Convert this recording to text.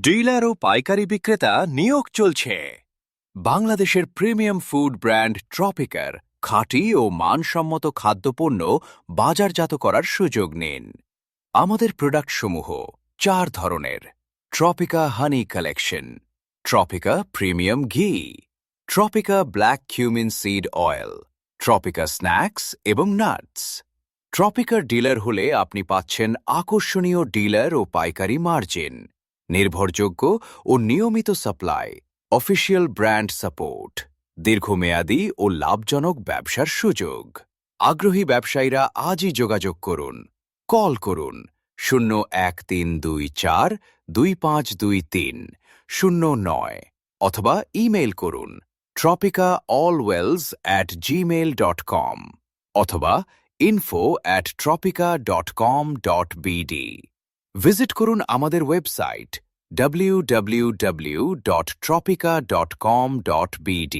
Dealer ও পাইকারি বিক্রেতা নিয়োগ চলছে। বাংলাদেশের প্রিমিয়াম ফুড ব্র্যান্ড ট্রপিকার খাঁটি ও মানসম্মত খাদ্যপণ্য বাজারজাত করার সুযোগ নিন। আমাদের প্রোডাক্টসমূহ 4 ধরনের: Tropica honey collection, Tropica premium ঘি, Tropica black cumin seed oil, Tropica snacks এবং নাটস। ট্রপিকার ডিলার হলে আপনি পাচ্ছেন আকর্ষণীয় ডিলার ও পাইকারি মার্জিন, নির্ভরযোগ্য ও নিয়মিত সাপ্লাই, অফিসিয়াল ব্র্যান্ড সাপোর্ট, দীর্ঘমেয়াদী ও লাভজনক ব্যবসার সুযোগ। আগ্রহী ব্যবসায়ীরা আজই যোগাযোগ করুন। কল করুন 013242523009 অথবা ইমেইল করুন tropicaallwells@gmail.com অথবা info@tropica.com.bd। ভিজিট করুন আমাদের ওয়েবসাইট www.tropica.com.bd।